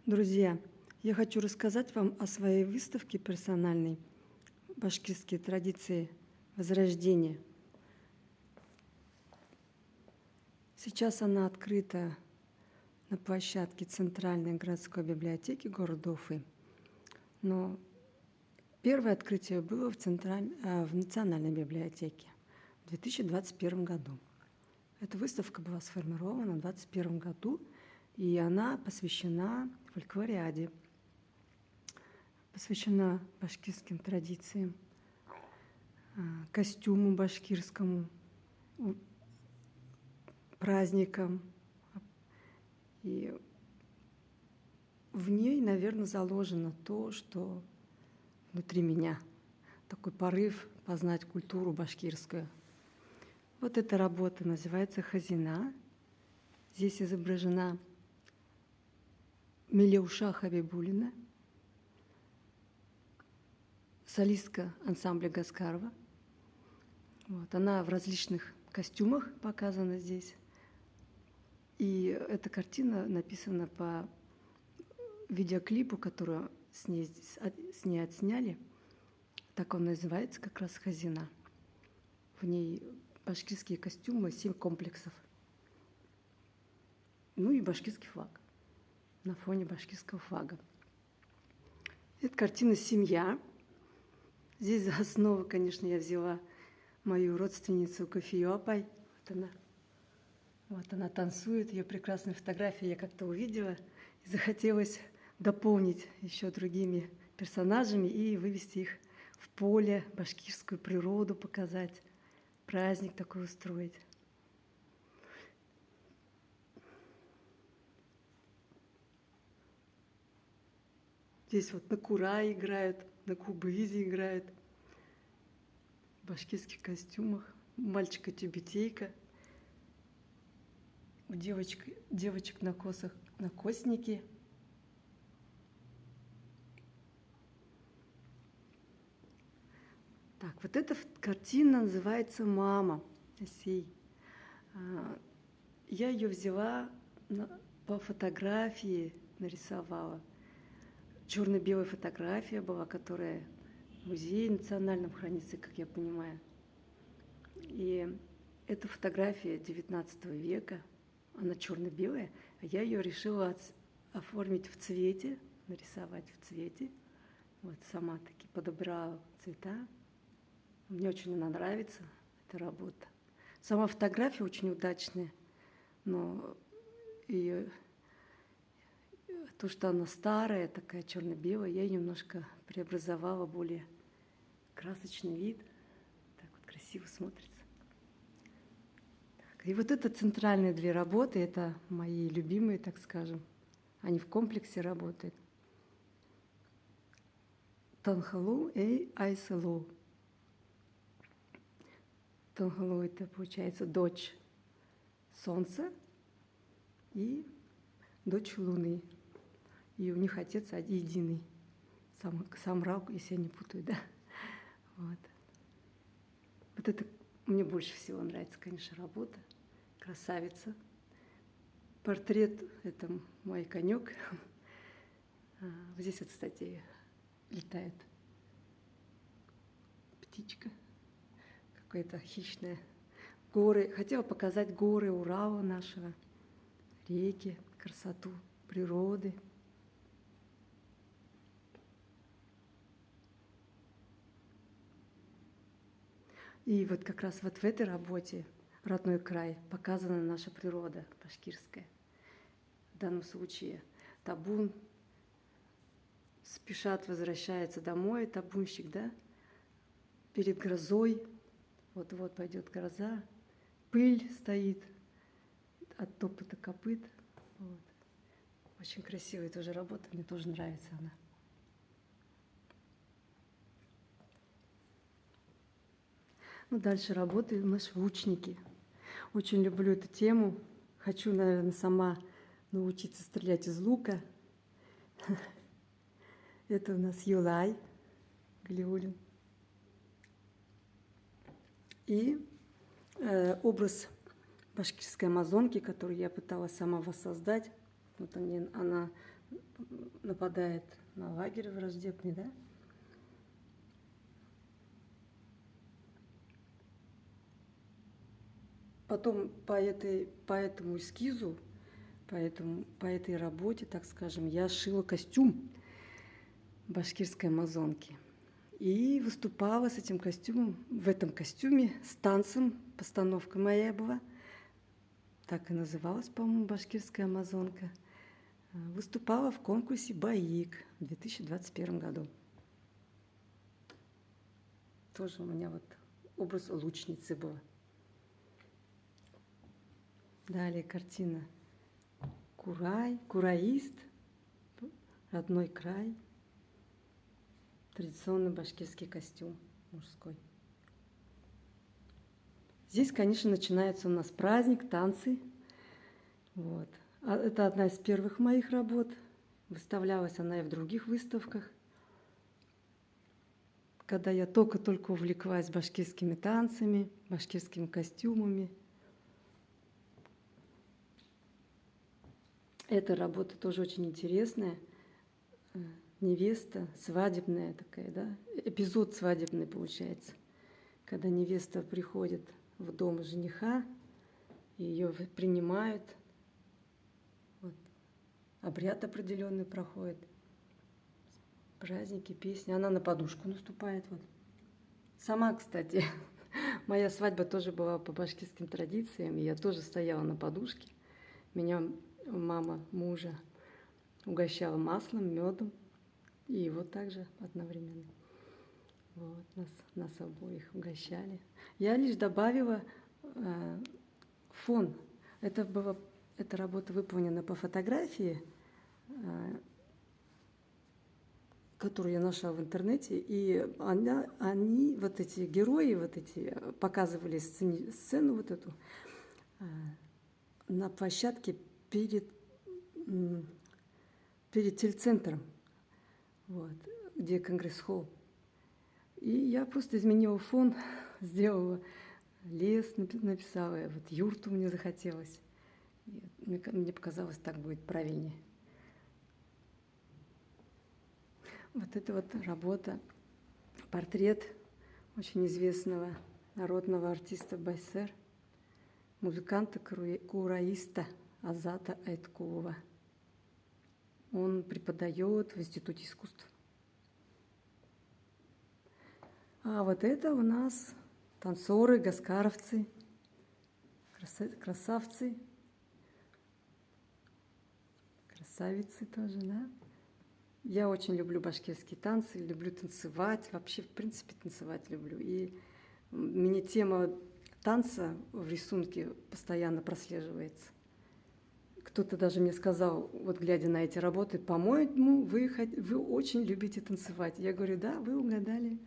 Друзья, я хочу рассказать вам о своей выставке персональной «Башкирские традиции Возрождения». Сейчас она открыта на площадке Центральной городской библиотеки города Уфы. Но первое открытие было в Национальной библиотеке в 2021 году. Эта выставка была сформирована в 2021 году, и она посвящена фольклориаде, посвящена башкирским традициям, костюму башкирскому, праздникам. И в ней, наверное, заложено то, что внутри меня, такой порыв познать культуру башкирскую. Вот эта работа называется «Хазина». Здесь изображена Мелеуша Хабибуллина, солистка ансамбля Гаскарова. Вот, она в различных костюмах показана здесь. И эта картина написана по видеоклипу, который с ней отсняли. Так он называется, как раз «Хазина». В ней башкирские костюмы, 7 комплексов. Ну и башкирский флаг на фоне башкирского флага. Это картина «Семья». Здесь за основу, конечно, я взяла мою родственницу Кофию Апай. Вот она танцует, ее прекрасные фотографии я как-то увидела. И захотелось дополнить еще другими персонажами и вывести их в поле, башкирскую природу показать, праздник такой устроить. Здесь вот на кура играют, на кубызе играют, в башкирских костюмах, мальчика-тюбетейка, у девочек на косах накосники. Так, вот эта картина называется «Мама». Я ее взяла по фотографии, нарисовала. Черно-белая фотография была, которая в музее национальном хранится, как я понимаю. И эта фотография 19 века, она черно-белая, а я ее решила оформить в цвете, нарисовать в цвете. Вот сама таки подобрала цвета. Мне очень она нравится, эта работа. Сама фотография очень удачная, но то, что она старая, такая черно-белая, я ее немножко преобразовала, более красочный вид. Так вот красиво смотрится. И вот это центральные 2 работы, это мои любимые, так скажем. Они в комплексе работают. Танхалу и Айсалу. Танхалу — это, получается, дочь солнца и дочь луны. И у них отец единый. Сам Рау, если я не путаю, да? Вот это мне больше всего нравится, конечно, работа. Красавица. Портрет — это мой конек. Здесь вот, кстати, летает птичка какая-то хищная. Горы. Хотела показать горы Урала нашего, реки, красоту природы. И вот как раз вот в этой работе «Родной край» показана наша природа башкирская. В данном случае табун спешат, возвращается домой, табунщик, да, перед грозой. Вот-вот пойдет гроза, пыль стоит от топота копыт. Вот. Очень красивая тоже работа, мне тоже нравится она. Ну, дальше работают наши лучники. Очень люблю эту тему. Хочу, наверное, сама научиться стрелять из лука. Это у нас Юлай Галиуллин. И образ башкирской амазонки, которую я пыталась сама воссоздать. Вот она нападает на лагерь враждебный, да? Потом по этому эскизу, по этой работе, так скажем, я шила костюм башкирской амазонки. И выступала с этим костюмом, в этом костюме, с танцем, постановка моя была. Так и называлась, по-моему, башкирская амазонка. Выступала в конкурсе «Баик» в 2021 году. Тоже у меня вот образ лучницы был. Далее картина Курай, кураист, родной край, традиционный башкирский костюм мужской. Здесь, конечно, начинается у нас праздник, танцы. Вот. Это одна из первых моих работ. Выставлялась она и в других выставках. Когда я только-только увлеклась башкирскими танцами, башкирскими костюмами. Эта работа тоже очень интересная. Невеста, свадебная такая, да? Эпизод свадебный получается. Когда невеста приходит в дом жениха, ее принимают, вот, обряд определенный проходит, праздники, песни. Она на подушку наступает. Вот. Сама, кстати, моя свадьба тоже была по башкирским традициям, и я тоже стояла на подушке. Меня мама мужа угощала маслом, медом, и вот так же одновременно. Вот, нас обоих угощали. Я лишь добавила фон. Эта работа выполнена по фотографии, которую я нашла в интернете, и они, вот эти герои, вот эти, показывали сцену вот эту на площадке перед телецентром, вот, где Конгресс-холл. И я просто изменила фон, сделала лес, написала, вот юрту мне захотелось. Мне показалось, так будет правильнее. Вот это вот работа, портрет очень известного народного артиста Байсер, музыканта-кураиста Азата Айткулова. Он преподает в Институте искусств. А вот это у нас танцоры, гаскаровцы, красавцы, красавицы тоже, да? Я очень люблю башкирские танцы, люблю танцевать, вообще, в принципе, танцевать люблю. И мне тема танца в рисунке постоянно прослеживается. Кто-то даже мне сказал, вот глядя на эти работы, по-моему, вы очень любите танцевать. Я говорю, да, вы угадали.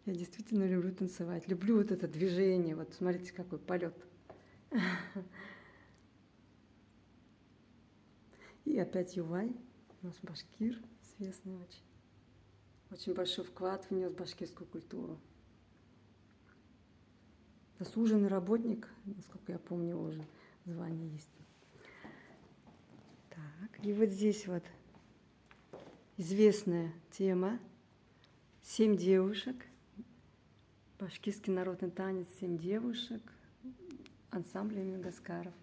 Я действительно люблю танцевать. Люблю вот это движение. Вот смотрите, какой полет. И опять Ювай, у нас башкир, известный очень. Очень большой вклад внес в башкирскую культуру. Заслуженный работник, насколько я помню, уже звание есть. Так, и вот здесь вот известная тема «7 девушек». Башкирский народный танец «7 девушек», ансамбля имени Гаскарова.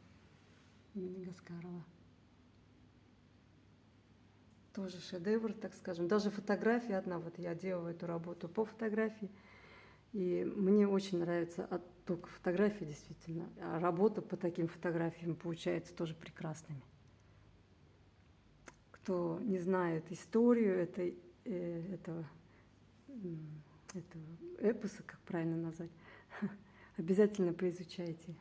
Тоже шедевр, так скажем. Даже фотография одна, вот я делала эту работу по фотографии, и мне очень нравится отток фотографии, действительно. А работа по таким фотографиям получается тоже прекрасными. Кто не знает историю этого эпоса, как правильно назвать, обязательно поизучайте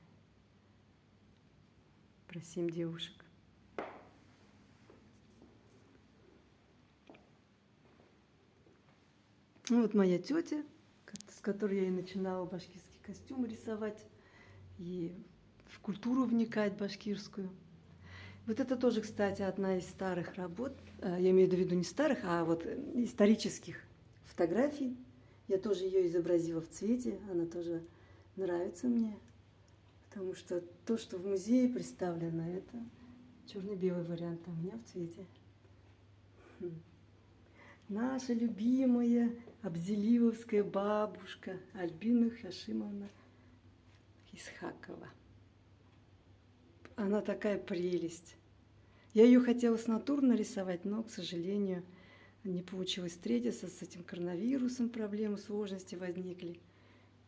про 7 девушек. Ну, вот моя тетя, с которой я и начинала башкирский костюм рисовать и в культуру вникать башкирскую. Вот это тоже, кстати, одна из старых работ, я имею в виду не старых, а вот исторических фотографий. Я тоже ее изобразила в цвете, она тоже нравится мне, потому что то, что в музее представлено, это черно-белый вариант, а у меня в цвете. Наша любимая абзелиловская бабушка Альбина Хашимовна Исхакова. Она такая прелесть. Я ее хотела с натур нарисовать, но, к сожалению, не получилось встретиться с этим коронавирусом, проблемы, сложности возникли.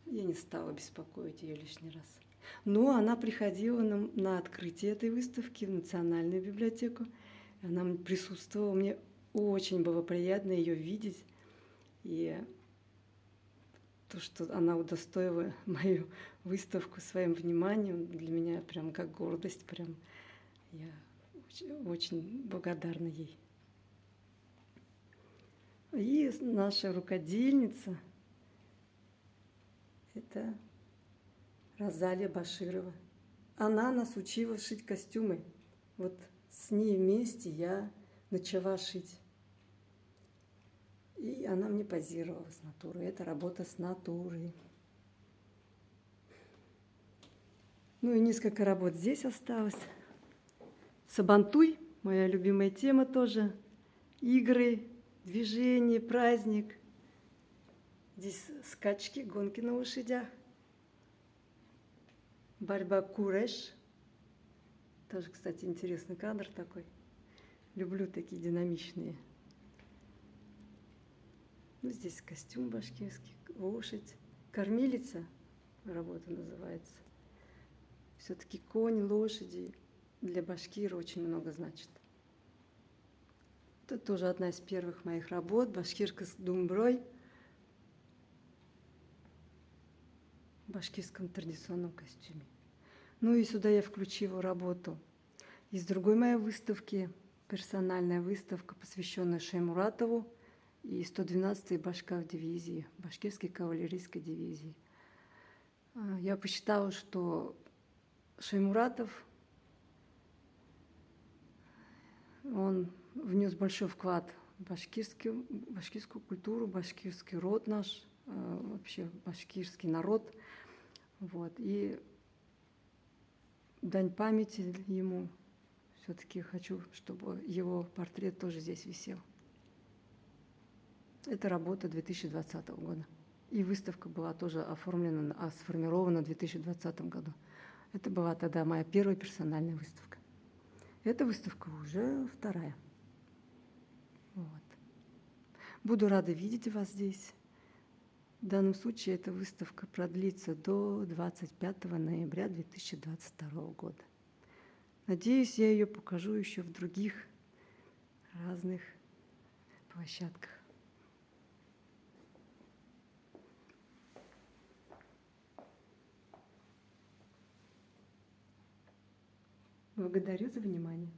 Я не стала беспокоить ее лишний раз. Но она приходила на открытие этой выставки в Национальную библиотеку. Она присутствовала, мне очень было приятно ее видеть. И то, что она удостоила мою выставку своим вниманием, для меня прям как гордость, прям я очень благодарна ей. И наша рукодельница – это Розалия Баширова. Она нас учила шить костюмы. Вот с ней вместе я начала шить. И она мне позировала с натурой. Это работа с натурой. Ну и несколько работ здесь осталось. Сабантуй, моя любимая тема тоже. Игры, движение, праздник. Здесь скачки, гонки на лошадях. Борьба куреш. Тоже, кстати, интересный кадр такой. Люблю такие динамичные. Ну, здесь костюм башкирский, лошадь. Кормилица работа называется. Все-таки конь, лошади для башкира очень много значит. Это тоже одна из первых моих работ. Башкирка с думброй. В башкирском традиционном костюме. Ну и сюда я включила работу из другой моей выставки. Персональная выставка, посвященная Шаймуратову и 112-й башкав дивизии, башкирской кавалерийской дивизии. Я посчитала, что Шаймуратов, он внес большой вклад в башкирскую культуру, башкирский род наш, вообще башкирский народ. Вот. И дань памяти ему, все-таки хочу, чтобы его портрет тоже здесь висел. Это работа 2020 года. И выставка была тоже сформирована в 2020 году. Это была тогда моя первая персональная выставка. Эта выставка уже вторая. Вот. Буду рада видеть вас здесь. В данном случае эта выставка продлится до 25 ноября 2022 года. Надеюсь, я ее покажу еще в других разных площадках. Благодарю за внимание.